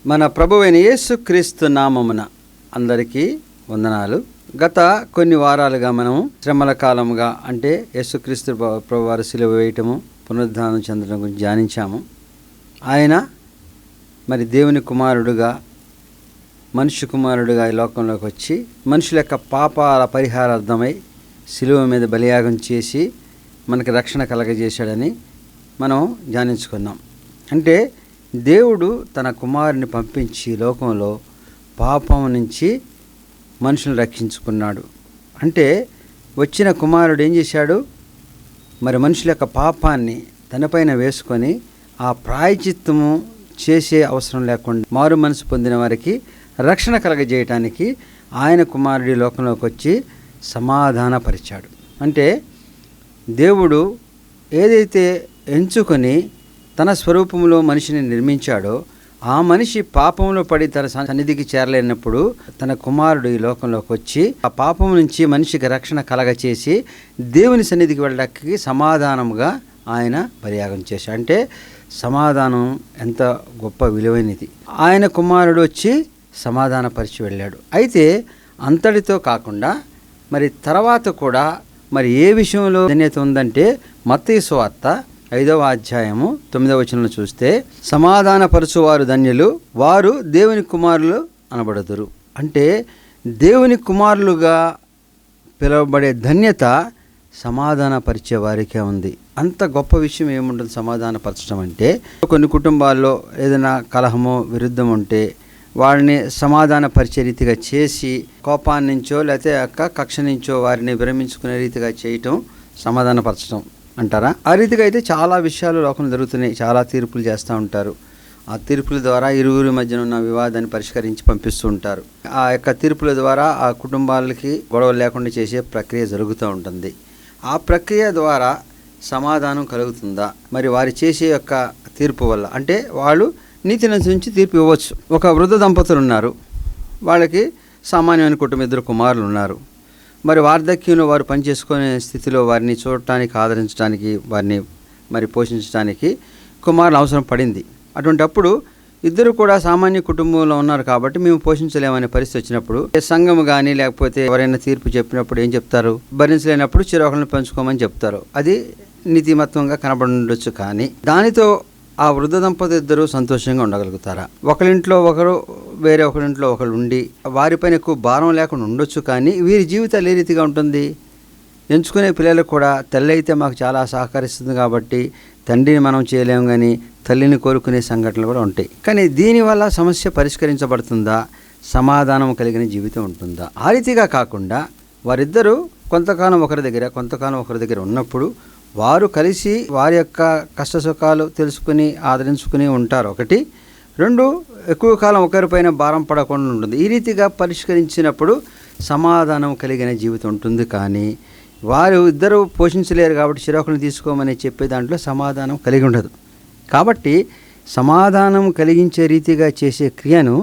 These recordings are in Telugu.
మన ప్రభువైన యేసుక్రీస్తు నామమున అందరికీ వందనాలు. గత కొన్ని వారాలుగా మనం శ్రమల కాలముగా అంటే యేసుక్రీస్తు ప్రభువారు సిలువ వేయటము, పునరుద్ధానం చెందడం గురించి ధ్యానించాము. ఆయన మరి దేవుని కుమారుడుగా, మనుష్య కుమారుడుగా ఈ లోకంలోకి వచ్చి మనుషుల యొక్క పాపాల పరిహారార్థమై సిలువ మీద బలియాగం చేసి మనకి రక్షణ కలగజేశాడని మనం ధ్యానించుకున్నాం. అంటే దేవుడు తన కుమారుని పంపించి లోకంలో పాపం నుంచి మనుషులను రక్షించుకున్నాడు. అంటే వచ్చిన కుమారుడు ఏం చేశాడు? మరి మనుషుల యొక్క పాపాన్ని తనపైన వేసుకొని ఆ ప్రాయశ్చిత్తము చేసే అవసరం లేకుండా మారు మనసు పొందిన వారికి రక్షణ కలగజేయటానికి ఆయన కుమారుడి లోకంలోకి వచ్చి సమాధానపరిచాడు. అంటే దేవుడు ఏదైతే ఎంచుకొని తన స్వరూపంలో మనిషిని నిర్మించాడో ఆ మనిషి పాపంలో పడి తన సన్నిధికి చేరలేనప్పుడు తన కుమారుడు ఈ లోకంలోకి వచ్చి ఆ పాపం నుంచి మనిషికి రక్షణ కలగచేసి దేవుని సన్నిధికి వెళ్ళడానికి సమాధానముగా ఆయన బలియాగం చేశాడు. అంటే సమాధానం ఎంత గొప్ప విలువైనది. ఆయన కుమారుడు వచ్చి సమాధానపరిచి వెళ్ళాడు. అయితే అంతటితో కాకుండా మరి తర్వాత కూడా మరి ఏ విషయంలో ధన్యత ఉందంటే మత్తయి సువార్త 5వ అధ్యాయము 9వ వచనంలో చూస్తే, సమాధానపరచువారు ధన్యులు, వారు దేవుని కుమారులు అనబడుదురు. అంటే దేవుని కుమారులుగా పిలువబడే ధన్యత సమాధానపరిచే వారికే ఉంది. అంత గొప్ప విషయం ఏముంటుంది సమాధానపరచడం అంటే? కొన్ని కుటుంబాల్లో ఏదైనా కలహమో విరుద్ధం ఉంటే వారిని సమాధానపరిచే రీతిగా చేసి కోపాన్ని నుంచో లేకపోతే కక్ష నుంచో వారిని విరమించుకునే రీతిగా చేయటం సమాధానపరచడం అంటారా? ఆ రీతిగా అయితే చాలా విషయాలు లోకంలో జరుగుతున్నాయి. చాలా తీర్పులు చేస్తూ ఉంటారు. ఆ తీర్పుల ద్వారా ఇరువురి మధ్యన ఉన్న వివాదాన్ని పరిష్కరించి పంపిస్తూ ఉంటారు. ఆ యొక్క తీర్పుల ద్వారా ఆ కుటుంబాలకి గొడవలు లేకుండా చేసే ప్రక్రియ జరుగుతూ ఉంటుంది. ఆ ప్రక్రియ ద్వారా సమాధానం కలుగుతుందా? మరి వారి చేసే యొక్క తీర్పు వల్ల అంటే వాళ్ళు నీతిని అనుసరించి తీర్పు ఇవ్వచ్చు. ఒక వృద్ధ దంపతులు ఉన్నారు, వాళ్ళకి సామాన్యమైన కుటుంబం, 2 కుమారులు ఉన్నారు. మరి వార్ధక్యంలో వారు పనిచేసుకునే స్థితిలో వారిని చూడటానికి, ఆదరించడానికి, వారిని మరి పోషించడానికి కుమారులు అవసరం పడింది. అటువంటప్పుడు ఇద్దరు కూడా సామాన్య కుటుంబంలో ఉన్నారు కాబట్టి మేము పోషించలేమనే పరిస్థితి వచ్చినప్పుడు సంఘం కానీ లేకపోతే ఎవరైనా తీర్పు చెప్పినప్పుడు ఏం చెప్తారు? భరించలేనప్పుడు చిరొకరిని పంచుకోమని చెప్తారు. అది నీతిమత్వంగా కనబడవచ్చు. కానీ దానితో ఆ వృద్ధ దంపతులు ఇద్దరు సంతోషంగా ఉండగలుగుతారా? ఒకరింట్లో ఒకరు, వేరే ఒకరింట్లో ఒకరు ఉండి వారిపైన ఎక్కువ భారం లేకుండా ఉండొచ్చు. కానీ వీరి జీవితాలు ఏ రీతిగా ఉంటుంది? ఎంచుకునే పిల్లలకు కూడా తల్లి అయితే మాకు చాలా సహకరిస్తుంది కాబట్టి తండ్రిని మనం చేయలేము, కానీ తల్లిని కోరుకునే సంఘటనలు కూడా ఉంటాయి. కానీ దీనివల్ల సమస్య పరిష్కరించబడుతుందా? సమాధానం కలిగిన జీవితం ఉంటుందా? ఆ రీతిగా కాకుండా వారిద్దరూ కొంతకాలం ఒకరి దగ్గర, కొంతకాలం ఒకరి దగ్గర ఉన్నప్పుడు వారు కలిసి వారి యొక్క కష్ట సుఖాలు తెలుసుకుని ఆదరించుకుని ఉంటారు. 1, 2 ఎక్కువ కాలం ఒకరిపైన భారం పడకుండా ఉంటుంది. ఈ రీతిగా పరిష్కరించినప్పుడు సమాధానం కలిగిన జీవితం ఉంటుంది. కానీ వారు ఇద్దరు పోషించలేరు కాబట్టి చిరాకులను తీసుకోమని చెప్పే దాంట్లో సమాధానం కలిగి ఉండదు. కాబట్టి సమాధానం కలిగించే రీతిగా చేసే క్రియను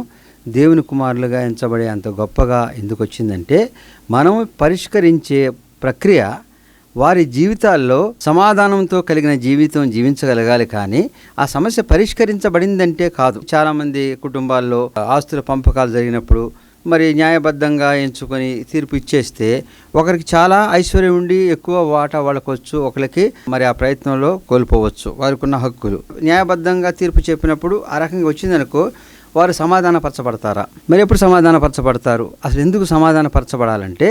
దేవుని కుమారులుగా ఎంచబడే అంత గొప్పగా ఎందుకు వచ్చిందంటే, మనం పరిష్కరించే ప్రక్రియ వారి జీవితాల్లో సమాధానంతో కలిగిన జీవితం జీవించగలగాలి. కానీ ఆ సమస్య పరిష్కరించబడిందంటే కాదు. చాలామంది కుటుంబాల్లో ఆస్తుల పంపకాలు జరిగినప్పుడు మరి న్యాయబద్ధంగా ఎంచుకొని తీర్పు ఇచ్చేస్తే ఒకరికి చాలా ఐశ్వర్యం ఉండి ఎక్కువ వాటా వాళ్ళకొచ్చు, ఒకరికి మరి ఆ ప్రయత్నంలో కోల్పోవచ్చు వారికి ఉన్న హక్కులు. న్యాయబద్ధంగా తీర్పు చెప్పినప్పుడు ఆ రకంగా వచ్చిందనుకో వారు సమాధానపరచబడతారా? మరి ఎప్పుడు సమాధానపరచబడతారు? అసలు ఎందుకు సమాధానపరచబడాలంటే,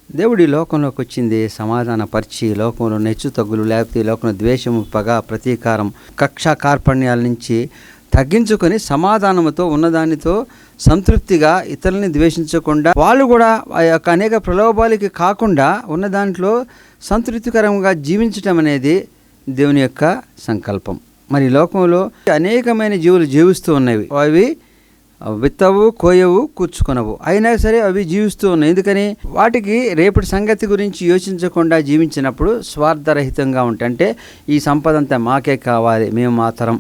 దేవుడి లోకంలోకి వచ్చింది సమాధానపరిచి లోకంలో నెచ్చు తగ్గులు లేకపోతే లోకంలో ద్వేషము, పగ, ప్రతీకారం, కక్ష కార్పణ్యాల నుంచి తగ్గించుకొని సమాధానంతో ఉన్నదానితో సంతృప్తిగా ఇతరులని ద్వేషించకుండా వాళ్ళు కూడా ఆ యొక్క అనేక ప్రలోభాలకి కాకుండా ఉన్న దాంట్లో సంతృప్తికరంగా జీవించటం అనేది దేవుని యొక్క సంకల్పం. మరి లోకంలో అనేకమైన జీవులు జీవిస్తూ ఉన్నవి. అవి విత్తవు, కోయవు, కూర్చుకొనవు, అయినా సరే అవి జీవిస్తూ ఉన్నాయి. ఎందుకని? వాటికి రేపటి సంగతి గురించి యోచించకుండా జీవించినప్పుడు స్వార్థరహితంగా ఉంటాయి. అంటే ఈ సంపద అంతా మాకే కావాలి, మేము మాత్రం.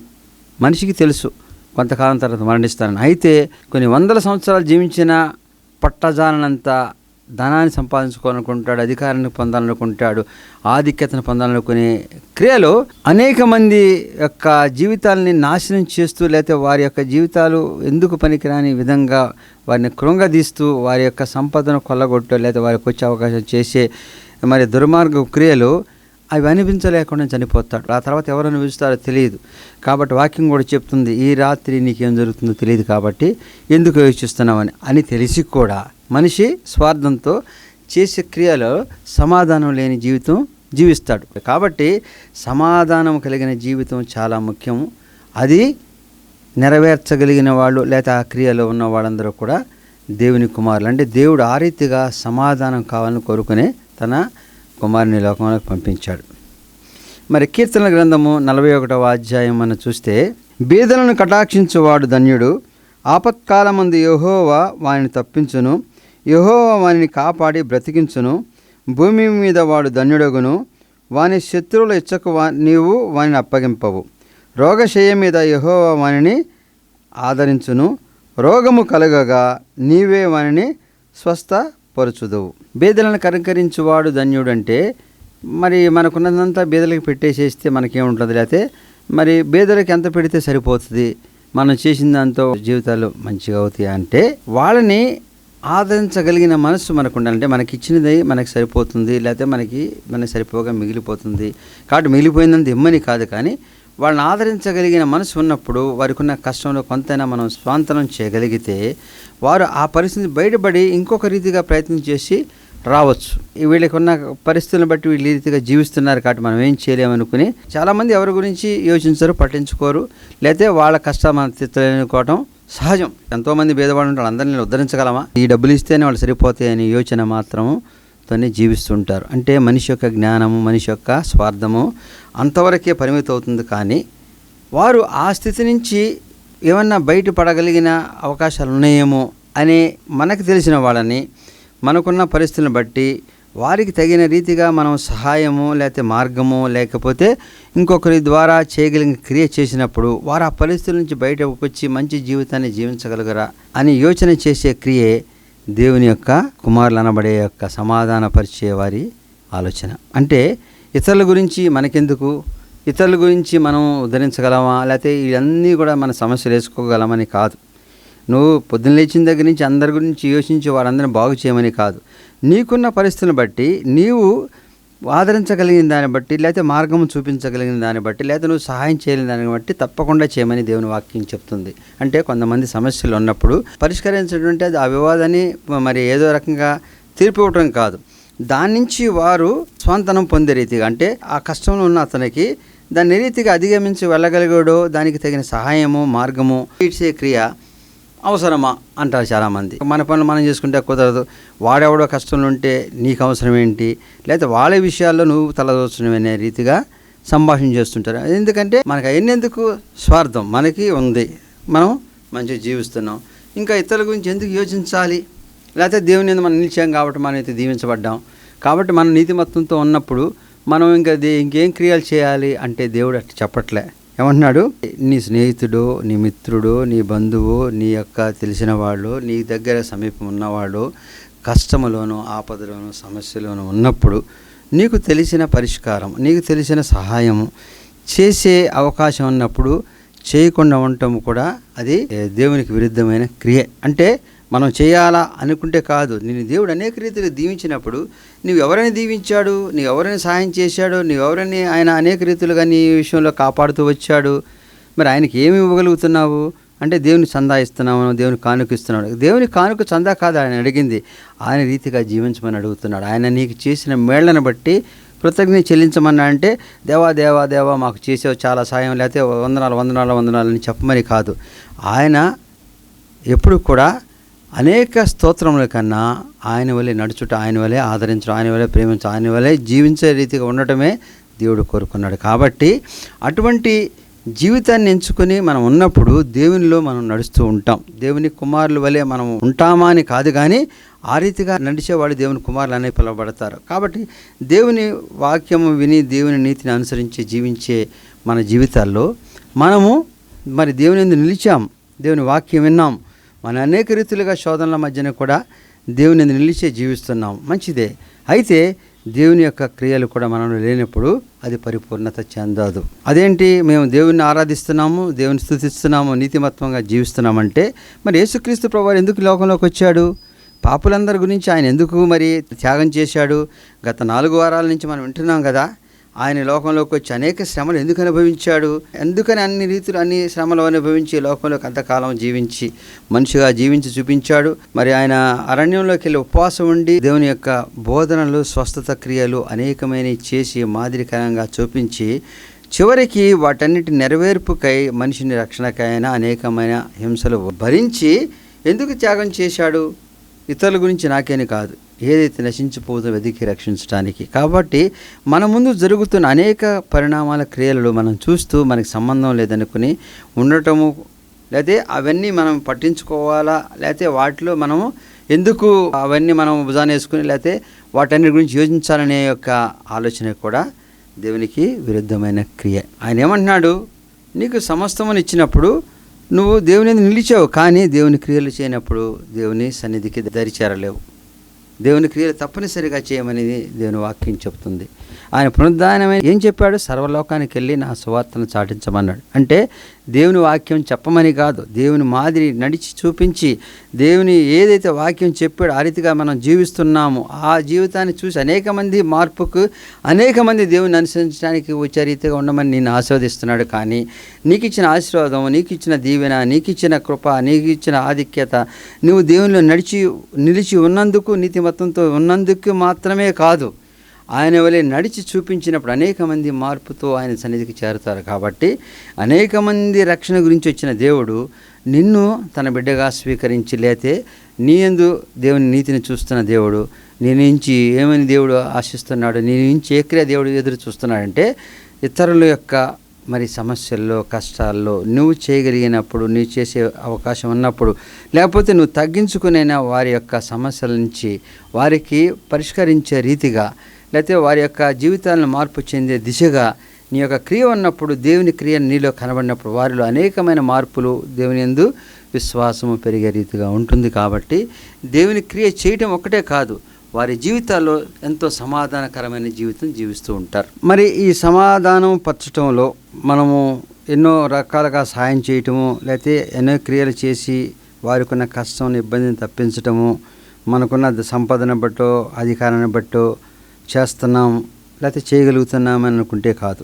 మనిషికి తెలుసు కొంతకాలం తర్వాత మరణిస్తారని. అయితే కొన్ని వందల సంవత్సరాలు జీవించిన పట్టజాలనంత ధనాన్ని సంపాదించుకోవాలనుకుంటాడు, అధికారాన్ని పొందాలనుకుంటాడు, ఆధిక్యతను పొందాలనుకునే క్రియలో అనేక మంది యొక్క జీవితాలని నాశనం చేస్తూ, లేకపోతే వారి యొక్క జీవితాలు ఎందుకు పనికిరాని విధంగా వారిని కృంగదీస్తూ వారి యొక్క సంపదను కొల్లగొట్టో లేకపోతే వారికి వచ్చే అవకాశం చేసే మరి దుర్మార్గ క్రియలు అవి అనిపించలేకుండా చనిపోతాడు. ఆ తర్వాత ఎవరు అనిపిస్తారో తెలియదు. కాబట్టి వాక్యం కూడా చెప్తుంది, ఈ రాత్రి నీకేం జరుగుతుందో తెలియదు కాబట్టి ఎందుకు యోచిస్తున్నామని. అని తెలిసి కూడా మనిషి స్వార్థంతో చేసే క్రియలో సమాధానం లేని జీవితం జీవిస్తాడు. కాబట్టి సమాధానం కలిగిన జీవితం చాలా ముఖ్యం. అది నెరవేర్చగలిగిన వాళ్ళు లేదా ఆ క్రియలో ఉన్న వాళ్ళందరూ కూడా దేవుని కుమారులు. అంటే దేవుడు ఆ రీతిగా సమాధానం కావాలని కోరుకునే తన కుమారుని లోకంలోకి పంపించాడు. మరి కీర్తనల గ్రంథము 41వ అధ్యాయం మనం చూస్తే, బీదలను కటాక్షించువాడు ధన్యుడు, ఆపత్కాలమందు యెహోవా వానిని తప్పించును, యెహోవా వానిని కాపాడి బ్రతికించును, భూమి మీద వాడు ధన్యుడగును, వాని శత్రువుల ఇచ్చకు నీవు వానిని అప్పగింపవు, రోగశయ్య మీద యెహోవా వానిని ఆదరించును, రోగము కలగగా నీవే వానిని స్వస్థపరచుదువు. బీదలను కనికరించువాడు ధన్యుడు అంటే మరి మనకున్నదంతా బీదలకి పెట్టేసేస్తే మనకేముంటుంది, లేకపోతే మరి బీదలకి ఎంత పెడితే సరిపోతుంది, మనం చేసిన దాంతో జీవితాలు మంచిగా అవుతాయి అంటే వాళ్ళని ఆదరించగలిగిన మనసు మనకు ఉండాలంటే మనకి ఇచ్చినది మనకి సరిపోతుంది, లేకపోతే మనకి సరిపోగా మిగిలిపోతుంది. కాబట్టి మిగిలిపోయిందంత ఇమ్మని కాదు, కానీ వాళ్ళని ఆదరించగలిగిన మనసు ఉన్నప్పుడు వారికి ఉన్న కష్టంలో కొంతైనా మనం స్వాంతనం చేయగలిగితే వారు ఆ పరిస్థితి బయటపడి ఇంకొక రీతిగా ప్రయత్నం చేసి రావచ్చు. వీళ్ళకి ఉన్న పరిస్థితులను బట్టి వీళ్ళు ఈ రీతిగా జీవిస్తున్నారు కాబట్టి మనం ఏం చేయలేమనుకుని చాలామంది ఎవరి గురించి యోచించరు, పట్టించుకోరు, లేకపోతే వాళ్ళ కష్టం మనం తీర్చలేనుకోవటం సహజం. ఎంతోమంది భేదవాళ్ళు ఉంటారు, అందరినీ ఉద్ధరించగలమా, ఈ డబ్బులు ఇస్తేనే వాళ్ళు సరిపోతాయని యోచన మాత్రంతోనే జీవిస్తుంటారు. అంటే మనిషి యొక్క జ్ఞానము, మనిషి యొక్క స్వార్థము అంతవరకే పరిమితం అవుతుంది. కానీ వారు ఆ స్థితి నుంచి ఏమన్నా బయటపడగలిగిన అవకాశాలు ఉన్నాయేమో అని మనకు తెలిసిన వాళ్ళని, మనకున్న పరిస్థితులను బట్టి వారికి తగిన రీతిగా మనం సహాయము లేకపోతే మార్గము లేకపోతే ఇంకొకరి ద్వారా చేయగలిగిన క్రియ చేసినప్పుడు వారు ఆ పరిస్థితుల నుంచి బయటకు వచ్చి మంచి జీవితాన్ని జీవించగలగరా అని యోచన చేసే క్రియే దేవుని యొక్క కుమారులు అనబడే యొక్క సమాధానపరిచే వారి ఆలోచన. అంటే ఇతరుల గురించి మనకెందుకు, ఇతరుల గురించి మనం ఉద్ధరించగలమా, లేకపోతే ఇవన్నీ కూడా మన సమస్యలు వేసుకోగలమని కాదు. నువ్వు పొద్దున్న లేచిన దగ్గర నుంచి అందరి గురించి యోచించి వారందరిని బాగు చేయమని కాదు. నీకున్న పరిస్థితులను బట్టి, నీవు ఆదరించగలిగిన దాన్ని బట్టి, లేకపోతే మార్గం చూపించగలిగిన దాన్ని బట్టి, లేకపోతే నువ్వు సహాయం చేయలేని దాన్ని బట్టి తప్పకుండా చేయమని దేవుని వాక్యం చెప్తుంది. అంటే కొంతమంది సమస్యలు ఉన్నప్పుడు పరిష్కరించడం అది ఆ వివాదాన్ని మరి ఏదో రకంగా తీర్పు ఇవ్వటం కాదు, దాని నుంచి వారు స్వాంతనం పొందే రీతిగా, అంటే ఆ కష్టంలో ఉన్న అతనికి దాన్ని రీతిగా అధిగమించి వెళ్ళగలిగాడో దానికి తగిన సహాయము మార్గము ఇచ్చే క్రియ అవసరమా అంటారు చాలామంది. మన పనులు మనం చేసుకుంటే కుదరదు, వాడెవడో కష్టంలో ఉంటే నీకు అవసరం ఏంటి, లేకపోతే వాళ్ళ విషయాల్లో నువ్వు తలదోచడం అనే రీతిగా సంభాషణ చేస్తుంటారు. ఎందుకంటే మనకు అయినందుకు స్వార్థం మనకి ఉంది, మనం మంచిగా జీవిస్తున్నాం, ఇంకా ఇతరుల గురించి ఎందుకు యోచించాలి, లేకపోతే దేవుని మీద మనం నిలిచాం కాబట్టి మనం అయితే దీవించబడ్డాం కాబట్టి మనం నీతిమత్వంతో ఉన్నప్పుడు మనం ఇంకేం క్రియలు చేయాలి అంటే దేవుడు అట్లా చెప్పట్లే. ఏమంటున్నాడు, నీ స్నేహితుడు, నీ మిత్రుడు, నీ బంధువు, నీ యొక్క తెలిసిన వాళ్ళు, నీ దగ్గర సమీపం ఉన్నవాళ్ళు కష్టములోను ఆపదలోను సమస్యలోను ఉన్నప్పుడు నీకు తెలిసిన పరిష్కారం, నీకు తెలిసిన సహాయము చేసే అవకాశం ఉన్నప్పుడు చేయకుండా ఉండటం కూడా అది దేవునికి విరుద్ధమైన క్రియ. అంటే మనం చేయాలా అనుకుంటే కాదు, నేను దేవుడు అనేక రీతిలో దీవించినప్పుడు నువ్వు ఎవరైనా దీవించాడు, నువ్వు ఎవరైనా సహాయం చేశాడు, నువ్వు ఎవరైనా ఆయన అనేక రీతులుగా నీ విషయంలో కాపాడుతూ వచ్చాడు, మరి ఆయనకి ఏమి ఇవ్వగలుగుతున్నావు అంటే దేవుని చందా ఇస్తున్నావు, దేవుని కానుక ఇస్తున్నాడు. దేవుని కానుక చందా కాదు ఆయన అడిగింది, ఆయన రీతిగా జీవించమని అడుగుతున్నాడు. ఆయన నీకు చేసిన మేళ్లను బట్టి కృతజ్ఞత చెల్లించమన్నా అంటే దేవా దేవా దేవా మాకు చేసావు చాలా సాయం, లేకపోతే వందనాలు అని చెప్పమని కాదు. ఆయన ఎప్పుడు కూడా అనేక స్తోత్రముల కన్నా ఆయన వలె నడుచుట, ఆయన వలె ఆదరించడం, ఆయన వలె ప్రేమించడం, ఆయన వలె జీవించే రీతిగా ఉండటమే దేవుడు కోరుకున్నాడు. కాబట్టి అటువంటి జీవితాన్ని ఎంచుకొని మనం ఉన్నప్పుడు దేవునిలో మనం నడుస్తూ ఉంటాం. దేవుని కుమారుల వలె మనం ఉంటామా అని కాదు, కానీ ఆ రీతిగా నడిచేవాళ్ళు దేవుని కుమారులు అనే పిలువబడతారు. కాబట్టి దేవుని వాక్యము విని దేవుని నీతిని అనుసరించి జీవించే మన జీవితాల్లో మనము మరి దేవుని యందు నిలిచాం, దేవుని వాక్యం విన్నాం, మన అనేక రీతులుగా శోధనల మధ్యన కూడా దేవుని యందు నిలిచే జీవిస్తున్నాం, మంచిదే. అయితే దేవుని యొక్క క్రియలు కూడా మనలో లేనప్పుడు అది పరిపూర్ణత చెందదు. అదేంటి, మేము దేవుణ్ణి ఆరాధిస్తున్నాము, దేవుని స్తుతిస్తున్నాము, నీతిమత్వంగా జీవిస్తున్నామంటే మరి యేసుక్రీస్తు ప్రభువు ఎందుకు లోకంలోకి వచ్చాడు? పాపులందరి గురించి ఆయన ఎందుకు మరి త్యాగం చేశాడు? గత 4 వారాల నుంచి మనం వింటున్నాం కదా. ఆయన లోకంలోకి వచ్చి అనేక శ్రమలు ఎందుకు అనుభవించాడు? ఎందుకని అన్ని రీతులు అన్ని శ్రమలు అనుభవించి లోకంలోకి అంతకాలం జీవించి మనిషిగా జీవించి చూపించాడు. మరి ఆయన అరణ్యంలోకి వెళ్ళి ఉపవాసం ఉండి దేవుని యొక్క బోధనలు, స్వస్థత క్రియలు అనేకమైన చేసి మాదిరికరంగా చూపించి చివరికి వాటన్నిటి నెరవేర్పుకై మనిషిని రక్షణకైనా అనేకమైన హింసలు భరించి ఎందుకు త్యాగం చేశాడు? ఇతరుల గురించి నాకేని కాదు, ఏదైతే నశించిపోతుందో వెతికి రక్షించడానికి. కాబట్టి మన ముందు జరుగుతున్న అనేక పరిణామాల క్రియలు మనం చూస్తూ మనకి సంబంధం లేదనుకుని ఉండటము, లేకపోతే అవన్నీ మనం పట్టించుకోవాలా, లేకపోతే వాటిలో మనము ఎందుకు అవన్నీ మనం భుజానేసుకుని లేకపోతే వాటన్నిటి గురించి యోచించాలనే యొక్క ఆలోచన కూడా దేవునికి విరుద్ధమైన క్రియ. ఆయన ఏమంటున్నాడు, నీకు సమస్తమును ఇచ్చినప్పుడు నువ్వు దేవుని నిలిచావు, కానీ దేవుని క్రియలు చేయనప్పుడు దేవుని సన్నిధికి దరిచేరలేవు. దేవుని క్రియలు తప్పనిసరిగా చేయమనేది దేవుని వాక్యం చెప్తుంది. ఆయన పునరుద్ధానమై ఏం చెప్పాడు? సర్వలోకానికి వెళ్ళి నా సువార్తను చాటించమన్నాడు. అంటే దేవుని వాక్యం చెప్పమని కాదు, దేవుని మాదిరి నడిచి చూపించి దేవుని ఏదైతే వాక్యం చెప్పాడో ఆ రీతిగా మనం జీవిస్తున్నాము. ఆ జీవితాన్ని చూసి అనేక మంది మార్పుకు, అనేక మంది దేవుని అనుసరించడానికి వచ్చే రీతిగా ఉండమని నేను ఆశీర్వదిస్తున్నాడు. కానీ నీకు ఇచ్చిన ఆశీర్వాదం, నీకు ఇచ్చిన దీవెన, నీకు ఇచ్చిన కృప, నీకు ఇచ్చిన ఆధిక్యత, నువ్వు దేవునిలో నిలిచి ఉన్నందుకు, నీతిమత్వంతో ఉన్నందుకు మాత్రమే కాదు, ఆయన వలె నడిచి చూపించినప్పుడు అనేక మంది మార్పుతో ఆయన సన్నిధికి చేరుతారు. కాబట్టి అనేక మంది రక్షణ గురించి వచ్చిన దేవుడు నిన్ను తన బిడ్డగా స్వీకరించి, లేతే నీ యందు దేవుని నీతిని చూస్తున్న దేవుడు నీ నుంచి ఏమని దేవుడు ఆశిస్తున్నాడు, నీ నుంచి ఏ క్రియ దేవుడు ఎదురు చూస్తున్నాడంటే ఇతరుల యొక్క మరి సమస్యల్లో, కష్టాల్లో నువ్వు చేయగలిగినప్పుడు, నువ్వు చేసే అవకాశం ఉన్నప్పుడు, లేకపోతే నువ్వు తగ్గించుకునైనా వారి యొక్క సమస్యల నుంచి వారికి పరిష్కరించే రీతిగా, లేకపోతే వారి యొక్క జీవితాలను మార్పు చెందే దిశగా నీ యొక్క క్రియ ఉన్నప్పుడు, దేవుని క్రియ నీలో కనబడినప్పుడు వారిలో అనేకమైన మార్పులు, దేవుని యందు విశ్వాసము పెరిగే రీతిగా ఉంటుంది. కాబట్టి దేవుని క్రియ చేయటం ఒక్కటే కాదు, వారి జీవితాల్లో ఎంతో సమాధానకరమైన జీవితం జీవిస్తూ ఉంటారు. మరి ఈ సమాధానం పరచడంలో మనము ఎన్నో రకాలుగా సహాయం చేయటము, లేకపోతే ఎన్నో క్రియలు చేసి వారికి ఉన్న కష్టం, ఇబ్బందిని తప్పించటము, మనకున్న సంపదను బట్టో అధికారాన్ని బట్టో చేస్తున్నాం లేకపోతే చేయగలుగుతున్నామని అనుకుంటే కాదు.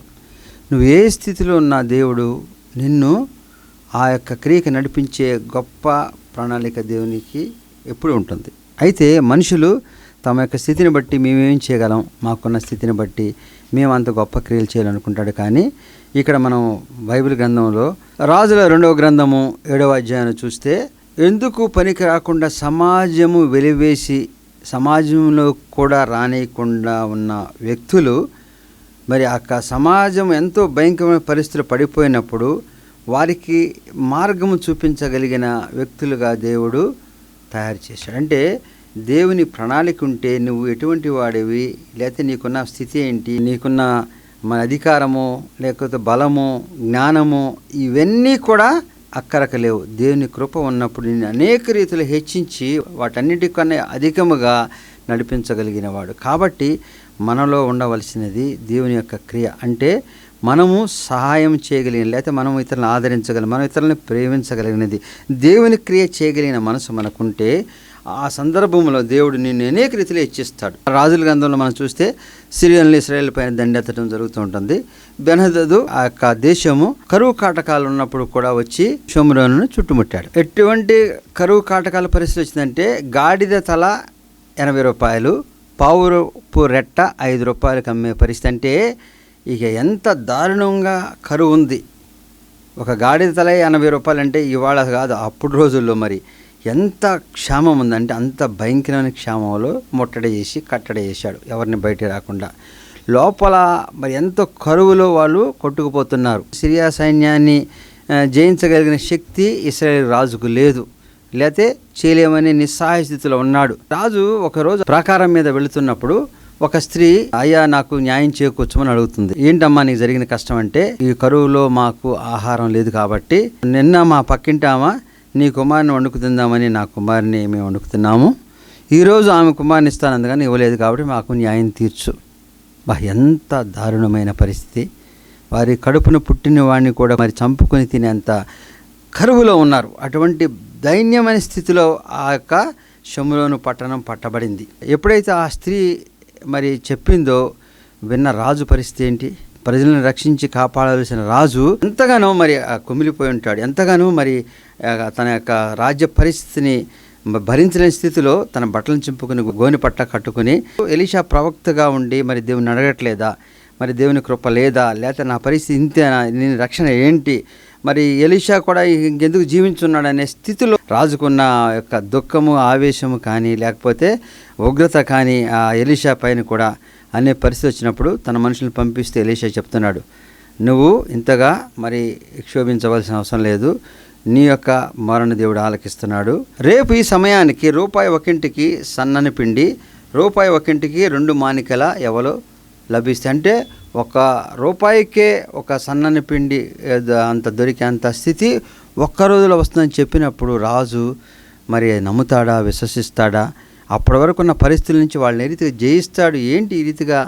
నువ్వు ఏ స్థితిలో ఉన్న దేవుడు నిన్ను ఆ యొక్క క్రియకి నడిపించే గొప్ప ప్రణాళిక దేవునికి ఎప్పుడు ఉంటుంది. అయితే మనుషులు తమ యొక్క స్థితిని బట్టి మేమేం చేయగలం, మాకున్న స్థితిని బట్టి మేము అంత గొప్ప క్రియలు చేయాలనుకుంటాడు. కానీ ఇక్కడ మనం బైబిల్ గ్రంథంలో రాజుల 2వ గ్రంథము 7వ అధ్యాయాన్ని చూస్తే, ఎందుకు పనికి రాకుండా సమాజము వెలివేసి సమాజంలో కూడా రానియకుండా ఉన్న వ్యక్తులు, మరి ఆ సమాజం ఎంతో భయంకరమైన పరిస్థితులు పడిపోయినప్పుడు వారికి మార్గము చూపించగలిగిన వ్యక్తులుగా దేవుడు తయారు చేశాడు. అంటే దేవుని ప్రణాళిక ఉంటే నువ్వు ఎటువంటి వాడివి, లేకపోతే నీకున్న స్థితి ఏంటి, నీకున్న మన అధికారము, లేకపోతే బలము, జ్ఞానము, ఇవన్నీ కూడా అక్కరకు లేవు. దేవుని కృప ఉన్నప్పుడు నేను అనేక రీతిలో హెచ్చించి వాటన్నిటికన్నా అధికముగా నడిపించగలిగిన వాడు. కాబట్టి మనలో ఉండవలసినది దేవుని యొక్క క్రియ. అంటే మనము సహాయం చేయగలిగిన, లేకపోతే మనం ఇతరులను ఆదరించగలిగిన, మనం ఇతరులను ప్రేమించగలిగినది, దేవుని క్రియ చేయగలిగిన మనసు మనకుంటే ఆ సందర్భంలో దేవుడు నిన్ను అనేక రీతిలో హెచ్చిస్తాడు. రాజుల గ్రంథంలో మనం చూస్తే సిరియన్లు ఇశ్రాయేల్ పైన దండెత్తడం జరుగుతూ ఉంటుంది. బెన్హదదు ఆ యొక్క దేశము కరువు కాటకాలు ఉన్నప్పుడు కూడా వచ్చి షోమ్రోనును చుట్టుముట్టాడు. ఎటువంటి కరువు కాటకాల పరిస్థితి వచ్చిందంటే గాడిద తల 80 రూపాయలు, పావురపు రెట్ట 5 రూపాయలకు అమ్మే పరిస్థితి. అంటే ఇక ఎంత దారుణంగా కరువు ఉంది. ఒక గాడిద తల 80 రూపాయలు అంటే ఇవాళ కాదు, అప్పుడు రోజుల్లో మరి ఎంత క్షామం ఉందంటే అంత భయంకరమైన క్షామంలో ముట్టడి చేసి కట్టడి చేశాడు, ఎవరిని బయట రాకుండా. లోపల మరి ఎంతో కరువులో వాళ్ళు కొట్టుకుపోతున్నారు. సిరియా సైన్యాన్ని జయించగలిగిన శక్తి ఇశ్రాయేలు రాజుకు లేదు, లేతే చేయలేమని నిస్సహాయ స్థితిలో ఉన్నాడు. రాజు ఒకరోజు ప్రాకారం మీద వెళుతున్నప్పుడు ఒక స్త్రీ, అయ్యా నాకు న్యాయం చేకూర్చమని అడుగుతుంది. ఏంటమ్మా నీకు జరిగిన కష్టం అంటే, ఈ కరువులో మాకు ఆహారం లేదు కాబట్టి నిన్న మా పక్కింటామా నీ కుమారుని వండుకుతుందామని నా కుమారుని మేము వండుకుతున్నాము, ఈరోజు ఆమె కుమారుని ఇస్తాను అందుకని ఇవ్వలేదు కాబట్టి మాకు న్యాయం తీర్చు. ఎంత దారుణమైన పరిస్థితి. వారి కడుపున పుట్టిన వాడిని కూడా మరి చంపుకొని తినేంత కరువులో ఉన్నారు. అటువంటి దైన్యమైన స్థితిలో ఆ యొక్క షోమ్రోను పట్టణం పట్టబడింది. ఎప్పుడైతే ఆ స్త్రీ మరి చెప్పిందో విన్న రాజు పరిస్థితి ఏంటి? ప్రజలను రక్షించి కాపాడాల్సిన రాజు ఎంతగానో మరి కుమిలిపోయి ఉంటాడు. ఎంతగానో మరి తన యొక్క రాజ్య పరిస్థితిని భరించలేని స్థితిలో తన బట్టలను చింపుకుని గోని పట్ట కట్టుకుని ఎలీషా ప్రవక్తగా ఉండి మరి దేవుని అడగట్లేదా, మరి దేవుని కృప లేదా, లేకపోతే నా పరిస్థితి ఇంతేనా, నేను రక్షణ ఏంటి, మరి ఎలీషా కూడా ఇంకెందుకు జీవించున్నాడు అనే స్థితిలో రాజుకున్న యొక్క దుఃఖము ఆవేశము కానీ లేకపోతే ఉగ్రత కానీ ఆ ఎలీషా పైన కూడా అనే పరిస్థితి వచ్చినప్పుడు తన మనుషులను పంపిస్తే ఎలీషా చెప్తున్నాడు, నువ్వు ఇంతగా మరి క్షోభించవలసిన అవసరం లేదు, నీ యొక్క మరణ దేవుడు ఆలకిస్తున్నాడు. రేపు ఈ సమయానికి ₹1 సన్నని పిండి, ₹1 2 మానికల ఎవలో లభిస్తాయి. అంటే ₹1 ఒక సన్నని పిండి అంత దొరికేంత స్థితి ఒక్క రోజులో వస్తుందని చెప్పినప్పుడు రాజు మరి నమ్ముతాడా, విశ్వసిస్తాడా? అప్పటి వరకు ఉన్న పరిస్థితుల నుంచి వాళ్ళని ఏ రీతిగా జయిస్తాడు, ఏంటి ఈ రీతిగా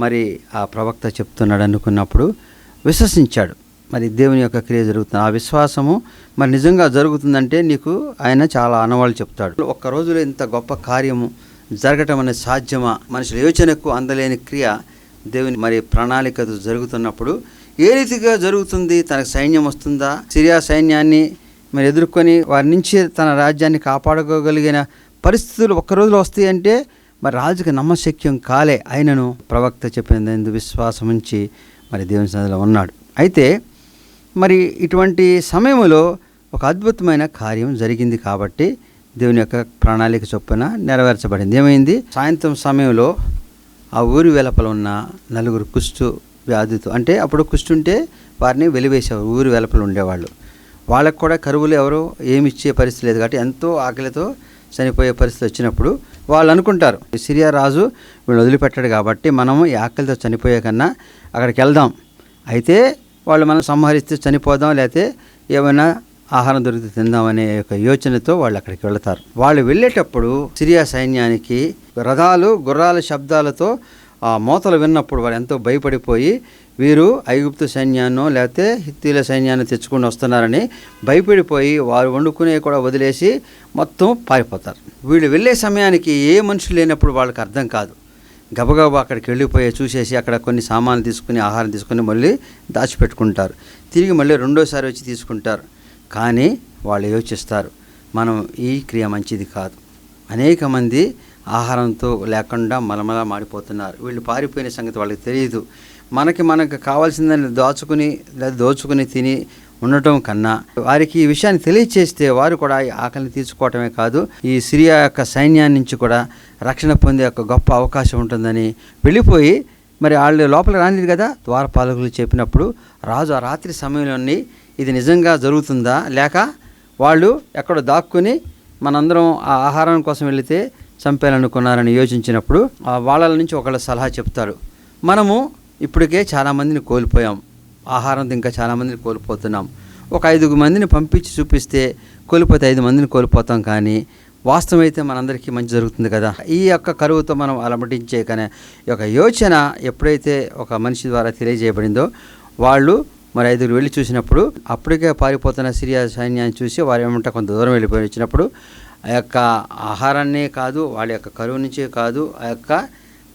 మరి ఆ ప్రవక్త చెప్తున్నాడు అనుకున్నప్పుడు విశ్వసించాడు. మరి దేవుని యొక్క క్రియ జరుగుతుంది. ఆ విశ్వాసము మరి నిజంగా జరుగుతుందంటే నీకు ఆయన చాలా ఆనవాళ్ళు చెప్తాడు. ఒక్క రోజులో ఇంత గొప్ప కార్యము జరగటం అనేది సాధ్యమా? మనుషుల యోచనకు అందలేని క్రియ దేవుని మరి ప్రణాళికతో జరుగుతున్నప్పుడు ఏ రీతిగా జరుగుతుంది? తనకు సైన్యం వస్తుందా? సిరియా సైన్యాన్ని మరి ఎదుర్కొని వారి నుంచి తన రాజ్యాన్ని కాపాడుకోగలిగిన పరిస్థితులు ఒక్క రోజులో వస్తాయి అంటే మరి రాజుకి నమ్మశక్యం కాలే. ఆయనను ప్రవక్త చెప్పిన విశ్వాసం ఉంచి మరి దేవుని సన్నిధిలో ఉన్నాడు. అయితే మరి ఇటువంటి సమయంలో ఒక అద్భుతమైన కార్యం జరిగింది కాబట్టి దేవుని యొక్క ప్రణాళిక చొప్పున నెరవేర్చబడింది. ఏమైంది? సాయంత్రం సమయంలో ఆ ఊరి వెలుపల ఉన్న 4 కుష్టు వ్యాధితో, అంటే అప్పుడు కుష్టు ఉంటే వారిని వెలివేసేవారు, ఊరి వెలుపల ఉండేవాళ్ళు. వాళ్ళకు కూడా కరువులు ఎవరు ఏమి ఇచ్చే పరిస్థితి లేదు కాబట్టి ఎంతో ఆకలితో చనిపోయే పరిస్థితి వచ్చినప్పుడు వాళ్ళు అనుకుంటారు, సిరియా రాజు వీళ్ళు వదిలిపెట్టాడు కాబట్టి మనము ఈ ఆకలితో చనిపోయే కన్నా అక్కడికి వెళ్దాం, అయితే వాళ్ళు మనం సంహరిస్తే చనిపోదాం, లేకపోతే ఏమైనా ఆహారం దొరికితే తిందామనే ఒక యోచనతో వాళ్ళు అక్కడికి వెళతారు. వాళ్ళు వెళ్ళేటప్పుడు సిరియా సైన్యానికి రథాలు గుర్రాల శబ్దాలతో ఆ మోతలు విన్నప్పుడు వారు ఎంతో భయపడిపోయి వీరు ఐగుప్తు సైన్యాన్నో లేకపోతే హిత్తీల సైన్యాన్ని తెచ్చుకొని వస్తున్నారని భయపడిపోయి వారు వండుకునే కూడా వదిలేసి మొత్తం పారిపోతారు. వీళ్ళు వెళ్ళే సమయానికి ఏ మనుషులు లేనప్పుడు వాళ్ళకి అర్థం కాదు. గబగబా అక్కడికి వెళ్ళిపోయి చూసేసి అక్కడ కొన్ని సామాన్లు తీసుకుని ఆహారం తీసుకుని మళ్ళీ దాచిపెట్టుకుంటారు. తిరిగి మళ్ళీ రెండోసారి వచ్చి తీసుకుంటారు. కానీ వాళ్ళు యోచిస్తారు, మనం ఈ క్రియ మంచిది కాదు. అనేక మంది ఆహారంతో లేకుండా మలమలా మాడిపోతున్నారు. వీళ్ళు పారిపోయిన సంగతి వాళ్ళకి తెలియదు. మనకు కావాల్సిందని దోచుకుని తిని ఉండటం కన్నా వారికి ఈ విషయాన్ని తెలియచేస్తే వారు కూడా ఈ ఆకలిని తీర్చుకోవటమే కాదు, ఈ సిరియా యొక్క సైన్యాన్ని నుంచి కూడా రక్షణ పొందే ఒక గొప్ప అవకాశం ఉంటుందని వెళ్ళిపోయి మరి వాళ్ళు లోపల రానిది కదా. ద్వారపాలకులు చెప్పినప్పుడు రాజు ఆ రాత్రి సమయంలోని ఇది నిజంగా జరుగుతుందా లేక వాళ్ళు ఎక్కడో దాక్కుని మనందరం ఆ ఆహారం కోసం వెళితే చంపేయాలనుకున్నారని యోచించినప్పుడు వాళ్ళ నుంచి ఒకళ్ళ సలహా చెప్తారు, మనము ఇప్పటికే చాలామందిని కోల్పోయాం, ఆహారంతో ఇంకా చాలామందిని కోల్పోతున్నాం, ఒక 5 మందిని పంపించి చూపిస్తే కోల్పోతే 5 మందిని కోల్పోతాం, కానీ వాస్తవమైతే మనందరికీ మంచి జరుగుతుంది కదా. ఈ యొక్క కరువుతో మనం అలమటించే కానీ ఈ యొక్క యోచన ఎప్పుడైతే ఒక మనిషి ద్వారా తెలియజేయబడిందో వాళ్ళు మరి 5 వెళ్ళి చూసినప్పుడు అప్పటికే పారిపోతున్న సిరియా సైన్యాన్ని చూసి వారు ఏమంటే కొంత దూరం వెళ్ళిపోయి వచ్చినప్పుడు ఆ యొక్క ఆహారాన్నే కాదు, వాళ్ళ యొక్క కరువు నుంచే కాదు, ఆ యొక్క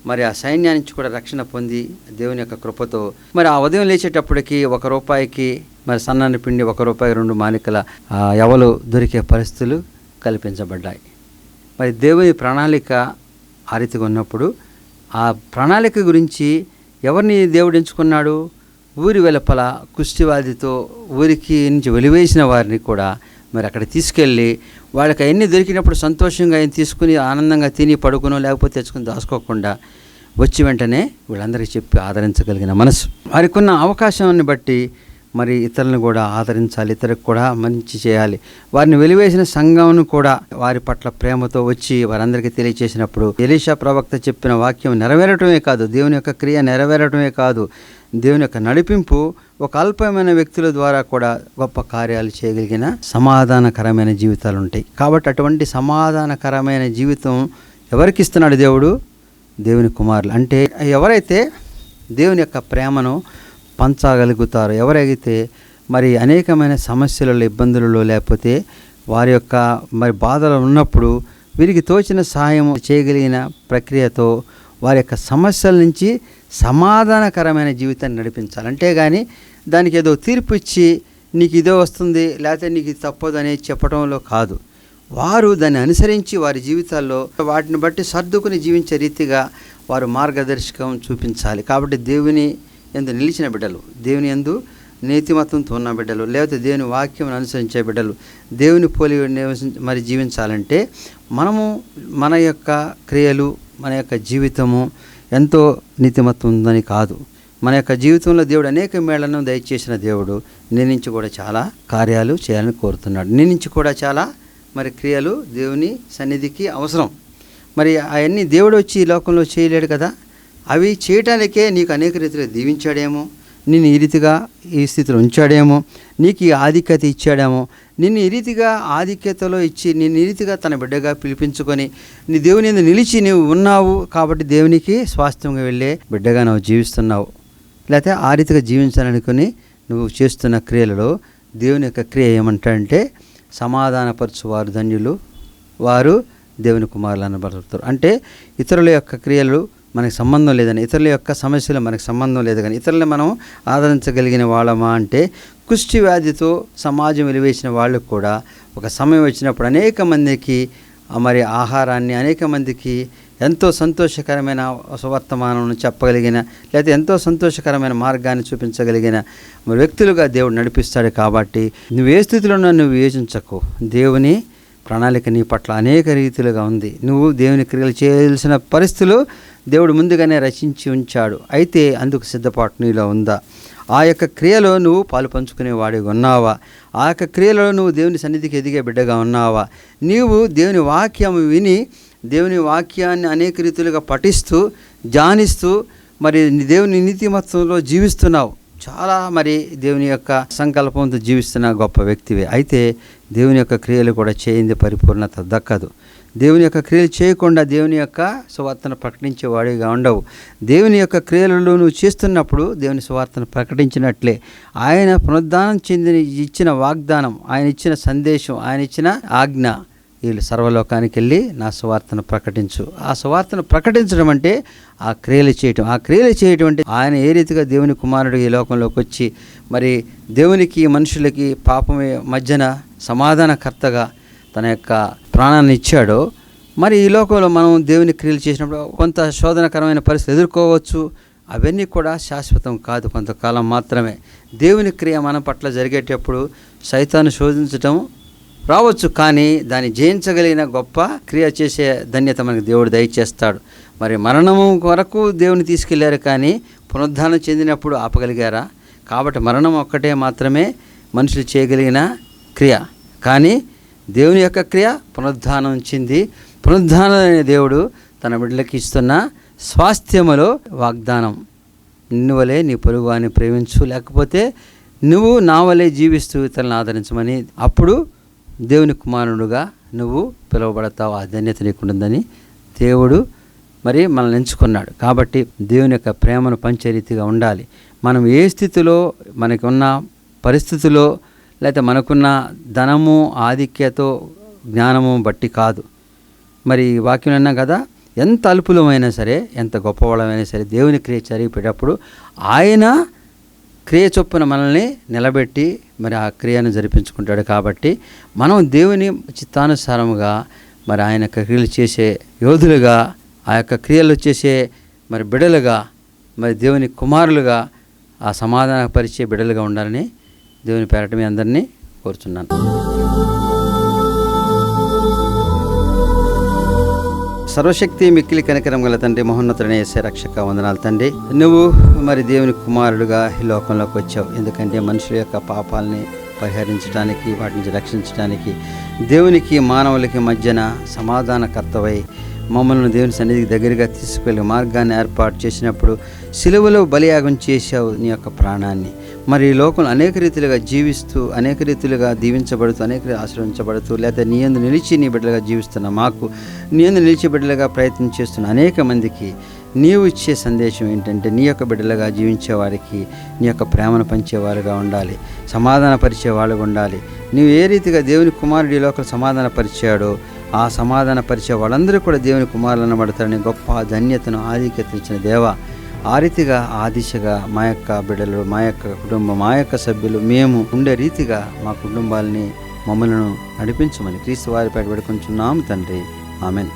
మరి ఆ సైన్యాన్ని నుంచి కూడా రక్షణ పొంది దేవుని యొక్క కృపతో మరి ఆ ఉదయం లేచేటప్పటికి ₹1 మరి సన్నని పిండి ₹1 2 మానికల ఎవలు దొరికే పరిస్థితులు కల్పించబడ్డాయి. మరి దేవుని ప్రణాళిక ఆ రీతిగా ఉన్నప్పుడు ఆ ప్రణాళిక గురించి ఎవరిని దేవుడు ఎంచుకున్నాడు? ఊరి వెలుపల కుష్టివ్యాధితో ఊరికి నుంచి వెలివేసిన వారిని కూడా మరి అక్కడ తీసుకెళ్ళి వాళ్ళకి అవన్నీ దొరికినప్పుడు సంతోషంగా ఆయన తీసుకుని ఆనందంగా తిని పడుకునో లేకపోతే తెచ్చుకుని దాచుకోకుండా వచ్చి వెంటనే వీళ్ళందరికీ చెప్పి ఆదరించగలిగిన మనసు, వారికి ఉన్న అవకాశాన్ని బట్టి మరి ఇతరులను కూడా ఆదరించాలి, ఇతరులకు కూడా మంచి చేయాలి. వారిని వెలివేసిన సంఘంను కూడా వారి పట్ల ప్రేమతో వచ్చి వారందరికీ తెలియచేసినప్పుడు ఎలీషా ప్రవక్త చెప్పిన వాక్యం నెరవేరటమే కాదు, దేవుని యొక్క క్రియ నెరవేరటమే కాదు, దేవుని యొక్క నడిపింపు ఒక అల్పమైన వ్యక్తుల ద్వారా కూడా గొప్ప కార్యాలు చేయగలిగిన సమాధానకరమైన జీవితాలు ఉంటాయి. కాబట్టి అటువంటి సమాధానకరమైన జీవితం ఎవరికి ఇస్తున్నాడు దేవుడు? దేవుని కుమారులు. అంటే ఎవరైతే దేవుని యొక్క ప్రేమను పంచగలుగుతారో, ఎవరైతే మరి అనేకమైన సమస్యలలో, ఇబ్బందులలో, లేకపోతే వారి యొక్క మరి బాధలు ఉన్నప్పుడు వీరికి తోచిన సహాయం చేయగలిగిన ప్రక్రియతో వారి యొక్క సమస్యల నుంచి సమాధానకరమైన జీవితాన్ని నడిపించాలి. అంతేగాని దానికి ఏదో తీర్పు ఇచ్చి నీకు ఇదే వస్తుంది లేకపోతే నీకు ఇది తప్పదు అనేది చెప్పడంలో కాదు. వారు దాన్ని అనుసరించి వారి జీవితాల్లో వాటిని బట్టి సర్దుకుని జీవించే రీతిగా వారు మార్గదర్శకం చూపించాలి. కాబట్టి దేవుని యందు నిలిచిన బిడ్డలు, దేవుని యందు నీతిమత్వంతో ఉన్న బిడ్డలు, లేకపోతే దేవుని వాక్యం అనుసరించే బిడ్డలు దేవుని పోలి మరి జీవించాలంటే మనము మన యొక్క క్రియలు, మన యొక్క జీవితము ఎంతో నీతిమత్వం ఉందని కాదు. మన యొక్క జీవితంలో దేవుడు అనేక మేళ్లను దయచేసిన దేవుడు నీ నుంచి కూడా చాలా కార్యాలు చేయాలని కోరుతున్నాడు. నీ నుంచి కూడా చాలా మరి క్రియలు దేవుని సన్నిధికి అవసరం. మరి అవన్నీ దేవుడు వచ్చి ఈ లోకంలో చేయలేడు కదా. అవి చేయటానికే నీకు అనేక రీతిలో దీవించాడేమో, నిన్ను ఈ రీతిగా ఈ స్థితిలో ఉంచాడేమో, నీకు ఈ ఆధిక్యత ఇచ్చాడేమో, నిన్ను ఈ రీతిగా ఆధిక్యతలో ఇచ్చి నిన్ను ఈ రీతిగా తన బిడ్డగా పిలిపించుకొని నీ దేవుని యందు నిలిచి నీవు ఉన్నావు కాబట్టి దేవునికి స్వాస్థ్యంగా వెళ్ళే బిడ్డగా నువ్వు జీవిస్తున్నావు. లేకపోతే ఆ రీతిగా జీవించాలనుకుని నువ్వు చేస్తున్న క్రియలలో దేవుని యొక్క క్రియ ఏమంటాడంటే సమాధానపరచువారు ధన్యులు, వారు దేవుని కుమారులు అనబడతారు. అంటే ఇతరుల యొక్క క్రియలు మనకు సంబంధం లేదని, ఇతరుల యొక్క సమస్యలు మనకు సంబంధం లేదు కానీ ఇతరులను మనం ఆదరించగలిగిన వాళ్ళమా అంటే కుష్టి వ్యాధితో సమాజం వెలివేసిన వాళ్ళు కూడా ఒక సమయం వచ్చినప్పుడు అనేక మందికి మరి ఆహారాన్ని, అనేక మందికి ఎంతో సంతోషకరమైన సువర్తమానం చెప్పగలిగిన, లేకపోతే ఎంతో సంతోషకరమైన మార్గాన్ని చూపించగలిగిన మరి వ్యక్తులుగా దేవుడు నడిపిస్తాడు. కాబట్టి నువ్వు ఏ స్థితిలో నువ్వు యోచించకు. దేవుని ప్రణాళిక నీ పట్ల అనేక రీతిలుగా ఉంది. నువ్వు దేవుని క్రియలు చేయాల్సిన పరిస్థితులు దేవుడు ముందుగానే రచించి ఉంచాడు. అయితే అందుకు సిద్ధపాటు నీలో ఉందా? ఆ యొక్క క్రియలో నువ్వు పాలు పంచుకునేవాడిగా ఉన్నావా? ఆ యొక్క క్రియలో నువ్వు దేవుని సన్నిధికి ఎదిగే బిడ్డగా ఉన్నావా? నీవు దేవుని వాక్యం విని దేవుని వాక్యాన్ని అనేక రీతులుగా పఠిస్తూ ధ్యానిస్తూ మరి దేవుని నీతిమత్వంలో జీవిస్తున్నావు. చాలా మరి దేవుని యొక్క సంకల్పంతో జీవిస్తున్న గొప్ప వ్యక్తివే. అయితే దేవుని యొక్క క్రియలు కూడా చేయింది పరిపూర్ణత దక్కదు. దేవుని యొక్క క్రియలు చేయకుండా దేవుని యొక్క సువార్తను ప్రకటించేవాడిగా ఉండవు. దేవుని యొక్క క్రియలలో నువ్వు చేస్తున్నప్పుడు దేవుని సువార్తను ప్రకటించినట్లే. ఆయన పునరుద్ధానం చెందిన ఇచ్చిన వాగ్దానం, ఆయన ఇచ్చిన సందేశం, ఆయన ఇచ్చిన ఆజ్ఞ, వీళ్ళు సర్వలోకానికి వెళ్ళి నా సువార్తను ప్రకటించు. ఆ సువార్తను ప్రకటించడం అంటే ఆ క్రియలు చేయటం. ఆ క్రియలు చేయటం అంటే ఆయన ఏ రీతిగా దేవుని కుమారుడు ఈ లోకంలోకి వచ్చి మరి దేవునికి మనుషులకి పాపమే మధ్యన సమాధానకర్తగా తన యొక్క ప్రాణాన్ని ఇచ్చాడో, మరి ఈ లోకంలో మనం దేవుని క్రియలు చేసినప్పుడు కొంత శోధనకరమైన పరిస్థితులు ఎదుర్కోవచ్చు. అవన్నీ కూడా శాశ్వతం కాదు, కొంతకాలం మాత్రమే. దేవుని క్రియ మన పట్ల జరిగేటప్పుడు సైతాన్ని శోధించటం రావచ్చు, కానీ దాన్ని జయించగలిగిన గొప్ప క్రియ చేసే ధన్యత మనకు దేవుడు దయచేస్తాడు. మరి మరణము వరకు దేవుని తీసుకెళ్లారు, కానీ పునరుద్ధానం చెందినప్పుడు ఆపగలిగారా? కాబట్టి మరణం ఒక్కటే మాత్రమే మనుషులు చేయగలిగిన క్రియ. కానీ దేవుని యొక్క క్రియ పునరుద్ధానం చెంది, పునరుద్ధానం అనే దేవుడు తన బిడ్డలకి ఇస్తున్న స్వాస్థ్యములో వాగ్దానం, నిన్ను వలే నీ పొరుగువాని ప్రేమించు, లేకపోతే నువ్వు నా వలే జీవిస్తూ ఇతరులను ఆదరించమని, అప్పుడు దేవుని కుమారుడుగా నువ్వు పిలువబడతావు. ఆ ధన్యత నీకుంటుందని దేవుడు మరి మనల్ని ఎంచుకున్నాడు. కాబట్టి దేవుని యొక్క ప్రేమను పంచే రీతిగా ఉండాలి. మనం ఏ స్థితిలో, మనకున్న పరిస్థితుల్లో, లేకపోతే మనకున్న ధనము, ఆధిక్యతో, జ్ఞానము బట్టి కాదు. మరి వాక్యం అన్నాం కదా, ఎంత అల్పులమైనా సరే, ఎంత గొప్పవాళ్ళమైనా సరే, దేవుని క్రియ జరిగేటప్పుడు ఆయన క్రియ చొప్పున మనల్ని నిలబెట్టి మరి ఆ క్రియను జరిపించుకుంటాడు. కాబట్టి మనం దేవుని చిత్తానుసారముగా మరి ఆయన యొక్క క్రియలు చేసే యోధులుగా, ఆ యొక్క క్రియలు చేసే మరి బిడలుగా, మరి దేవుని కుమారులుగా, ఆ సమాధానపరిచే బిడలుగా ఉండాలని దేవుని పేరట మీ అందరినీ కోరుచున్నాను. సర్వశక్తి మిక్కిలి కనికరం గల తండ్రి, మహోన్నతుడైన యేసయ్య రక్షక వందనాలు తండ్రి. నువ్వు మరి దేవుని కుమారుడుగా ఈ లోకంలోకి వచ్చావు. ఎందుకంటే మనుషుల యొక్క పాపాలని పరిహరించడానికి, వాటి నుంచి రక్షించడానికి, దేవునికి మానవులకి మధ్యన సమాధానకర్తవై మమ్మల్ని దేవుని సన్నిధికి దగ్గరగా తీసుకువెళ్ళి మార్గాన్ని ఏర్పాటు చేసినప్పుడు సిలువలో బలియాగం చేశావు నీ యొక్క ప్రాణాన్ని. మరి ఈ లోకంలో అనేక రీతిలుగా జీవిస్తూ, అనేక రీతిలుగా దీవించబడుతూ, అనేక ఆశ్రయించబడుతూ, లేకపోతే నీ యందు నిలిచి నీ బిడ్డలుగా జీవిస్తున్న మాకు, నీ యందు నిలిచి బిడ్డలుగా ప్రయత్నం చేస్తున్న అనేక మందికి నీవు ఇచ్చే సందేశం ఏంటంటే, నీ యొక్క బిడ్డలుగా జీవించేవారికి నీ యొక్క ప్రేమను పంచేవారుగా ఉండాలి, సమాధానపరిచే వాళ్ళుగా ఉండాలి. నీవు ఏ రీతిగా దేవుని కుమారుడి లోకలు సమాధానపరిచాడో ఆ సమాధానపరిచే వాళ్ళందరూ కూడా దేవుని కుమారులు అనబడతారని గొప్ప ధన్యతను, ఆధిక్యతను ఇచ్చిన దేవా, ఆ రీతిగా ఆ దిశగా మా యొక్క బిడ్డలు, మా యొక్క కుటుంబం, మా యొక్క సభ్యులు మేము ఉండే రీతిగా మా కుటుంబాలని మమ్మల్ని నడిపించమని క్రీస్తు వారి పేట వేడుకొంచున్నాము తండ్రి. ఆమెన్.